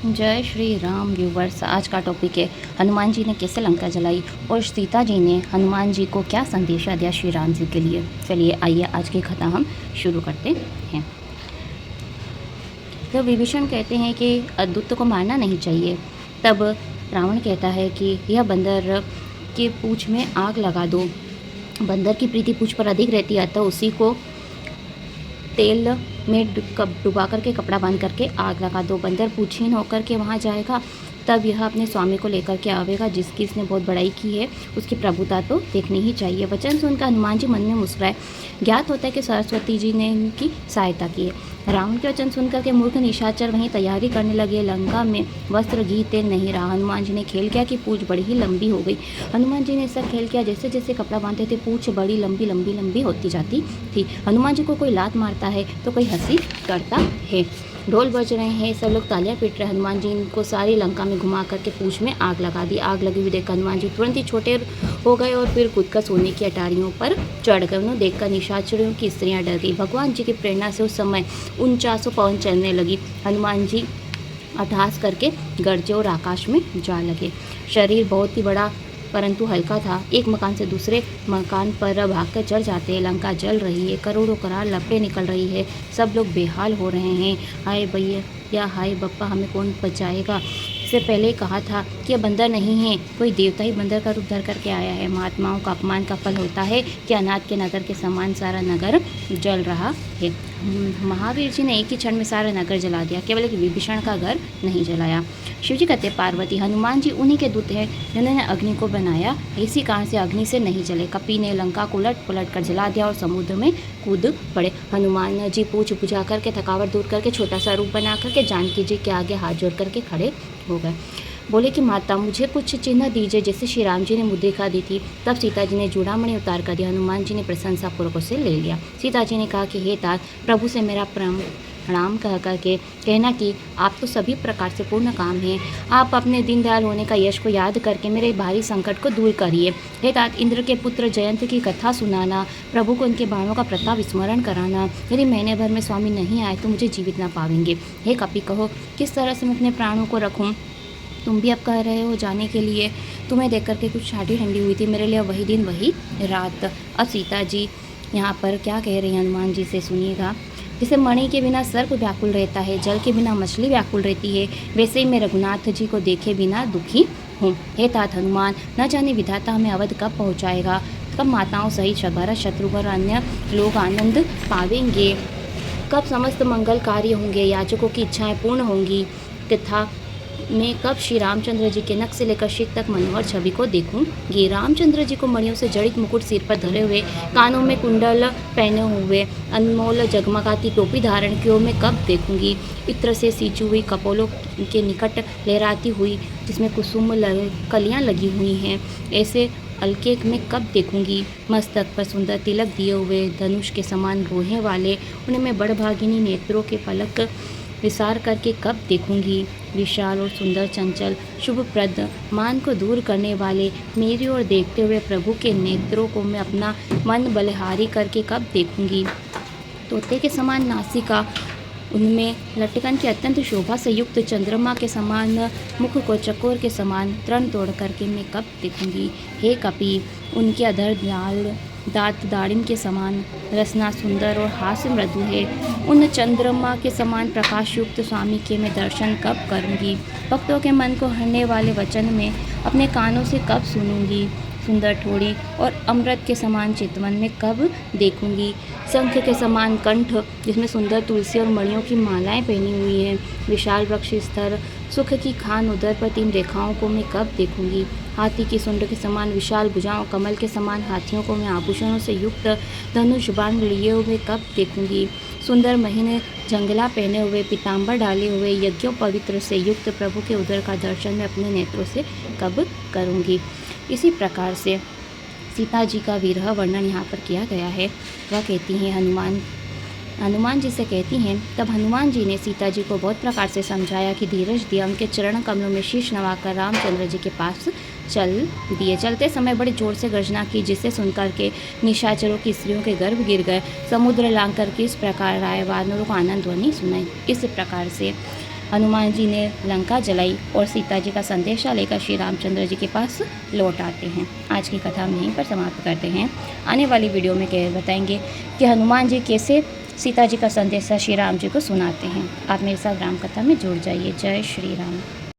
जय श्री राम व्यूवर्स। आज का टॉपिक है हनुमान जी ने कैसे लंका जलाई और सीता जी ने हनुमान जी को क्या संदेशा दिया श्री राम जी के लिए। चलिए आइए आज की कथा हम शुरू करते हैं। जब विभीषण कहते हैं कि दूत को मारना नहीं चाहिए, तब रावण कहता है कि यह बंदर की पूँछ में आग लगा दो। बंदर की प्रीति पूँछ पर अधिक रहती है, तो उसी को तेल में डुबा करके कपड़ा बांध करके आग लगा दो। बंदर पूछहीन होकर के वहाँ जाएगा, तब यह अपने स्वामी को लेकर के आवेगा जिसकी इसने बहुत बड़ाई की है, उसकी प्रभुता तो देखनी ही चाहिए। वचन सुनकर हनुमान जी मन में मुस्कुराए। ज्ञात होता है कि सरस्वती जी ने उनकी सहायता की है। रावण के वचन सुनकर के मूर्ख निशाचर वहीं तैयारी करने लगे। लंका में वस्त्र घी तेल नहीं रहा। हनुमान जी ने खेल किया कि पूँछ बड़ी ही लंबी हो गई। हनुमान जी ने ऐसा खेल किया जैसे जैसे कपड़ा बांधते थे पूँछ बड़ी लंबी लंबी लंबी होती जाती थी। हनुमान जी को कोई लात मारता है तो कोई हंसी करता है। ढोल बज रहे हैं, सब लोग तालियां पीट रहे हैं। हनुमान जी को सारी लंका में घुमा करके पूँछ में आग लगा दी। आग लगी हुई देख हनुमान जी तुरंत ही छोटे हो गए और फिर कूदकर सोने की अटारियों पर चढ़ गए। उन्हें देखकर निशाचरों की स्त्रियां डर गई। भगवान जी की प्रेरणा से उस समय 49 पवन चलने लगी। हनुमान जी अट्टहास करके गरजे और आकाश में जा लगे। शरीर बहुत ही बड़ा परंतु हल्का था। एक मकान से दूसरे मकान पर भागकर चढ़ जाते हैं। लंका जल रही है, करोड़ों करार लपटें निकल रही है। सब लोग बेहाल हो रहे हैं। हाय भैया या हाय बप्पा, हमें कौन बचाएगा। इससे पहले कहा था कि यह बंदर नहीं है, कोई देवता ही बंदर का रूप धर करके आया है। महात्माओं का अपमान का फल होता है कि अनाथ के नगर के समान सारा नगर जल रहा है। महावीर जी ने एक ही क्षण में सारा नगर जला दिया, केवल एक विभीषण का घर नहीं जलाया। शिव जी कहते पार्वती हनुमान जी उन्हीं के दूत हैं जिन्होंने अग्नि को बनाया, इसी कारण से अग्नि से नहीं जले। कपि ने लंका को उलट पलट कर जला दिया और समुद्र में कूद पड़े। हनुमान जी पूछ बुझा करके थकावट दूर करके छोटा सा रूप बना करके जानकी जी के आगे हाथ जोड़ करके खड़े हो गए। बोले कि माता मुझे कुछ चिन्ह दीजिए जैसे श्री राम जी ने मुद्रिका दी थी। तब सीता जी ने चूड़ामणि उतार कर दिया। हनुमान जी ने प्रशंसापूर्वक उसे ले लिया। सीता जी ने कहा कि हे तात, प्रभु से मेरा प्रणाम कह करके कहना कि आप तो सभी प्रकार से पूर्ण काम हैं। आप अपने दीनदयाल होने का यश को याद करके मेरे भारी संकट को दूर करिए। हे तात, इंद्र के पुत्र जयंत की कथा सुनाना, प्रभु को उनके बाणों का प्रताप स्मरण कराना। यदि महीने भर में स्वामी नहीं आए तो मुझे जीवित ना पावेंगे। हे कपि, कहो किस तरह से मैं अपने प्राणों को रखूँ। तुम भी अब कह रहे हो जाने के लिए। तुम्हें देख करके कुछ छाती ठंडी हुई थी। मेरे लिए वही दिन वही रात। अब सीता जी यहाँ पर क्या कह रही हैं हनुमान जी से, सुनिएगा। जैसे मणि के बिना सर्प व्याकुल रहता है, जल के बिना मछली व्याकुल रहती है, वैसे ही मैं रघुनाथ जी को देखे बिना दुखी हूँ। हे तात हनुमान, न जाने विधाता हमें अवध कब पहुँचाएगा, कब माताओं सहित भरत शत्रुघ्न और अन्य लोग आनंद पावेंगे, कब समस्त मंगल कार्य होंगे, याचकों की इच्छाएं पूर्ण होंगी, तथा मैं कब श्री रामचंद्र जी के नख से लेकर शिख तक मनोहर छवि को देखूंगी। रामचंद्र जी को मणियों से जड़ित मुकुट सिर पर धरे हुए, कानों में कुंडल पहने हुए, अनमोल जगमगाती टोपी धारण की मैं कब देखूंगी। इत्र से सींची हुई कपोलों के निकट लहराती हुई जिसमें कुसुम कलियां लगी हुई हैं, ऐसे अलके में कब देखूंगी। मस्तक पर सुंदर तिलक दिए हुए, धनुष के समान रोहे वाले, उन्हें मैं बड़भागिनी नेत्रों के पलक विसार करके कब देखूंगी। विशाल और सुंदर चंचल शुभप्रद मान को दूर करने वाले मेरी ओर देखते हुए प्रभु के नेत्रों को मैं अपना मन बलिहारी करके कब देखूंगी। तोते के समान नासिका, उनमें लटकन की अत्यंत शोभा से युक्त चंद्रमा के समान मुख को चकोर के समान तृण तोड़ करके मैं कब देखूंगी। हे कपि, उनके अधर दांत दाड़िम के समान रसना सुंदर और हास्य मृदु है। उन चंद्रमा के समान प्रकाश युक्त स्वामी के मैं दर्शन कब करूंगी। भक्तों के मन को हरने वाले वचन में अपने कानों से कब सुनूंगी। सुंदर ठोड़ी और अमृत के समान चितवन में कब देखूंगी। शंख के समान कंठ जिसमें सुंदर तुलसी और मणियों की मालाएं पहनी हुई हैं। विशाल वृक्ष स्तर सुख की खान उदर पर 3 रेखाओं को मैं कब देखूंगी। हाथी की सुंड के समान विशाल भुजाओं, कमल के समान हाथियों को मैं आभूषणों से युक्त धनुष बाण लिए हुए कब देखूंगी। सुंदर महीने जंगला पहने हुए, पीताम्बर डाले हुए, यज्ञों पवित्र से युक्त प्रभु के उदर का दर्शन मैं अपने नेत्रों से कब करूंगी। इसी प्रकार से सीता जी का विरह वर्णन यहाँ पर किया गया है। वह कहती हैं हनुमान जी से कहती हैं, तब हनुमान जी ने सीता जी को बहुत प्रकार से समझाया कि धीरज दिया। उनके चरण कमलों में शीश नवाकर रामचंद्र जी के पास चल दिए। चलते समय बड़ी जोर से गर्जना की, जिसे सुनकर के निशाचरों की स्त्रियों के गर्भ गिर गए। समुद्र लांग करके इस प्रकार आए, वानरों को आनंद ध्वनि सुनाई। इस प्रकार से हनुमान जी ने लंका जलाई और सीता जी का संदेशा लेकर श्री रामचंद्र जी के पास लौट आते हैं। आज की कथा हम यहीं पर समाप्त करते हैं। आने वाली वीडियो में बताएंगे कि हनुमान जी कैसे सीता जी का संदेशा श्री राम जी को सुनाते हैं। आप मेरे साथ राम कथा में जुड़ जाइए। जय श्री राम।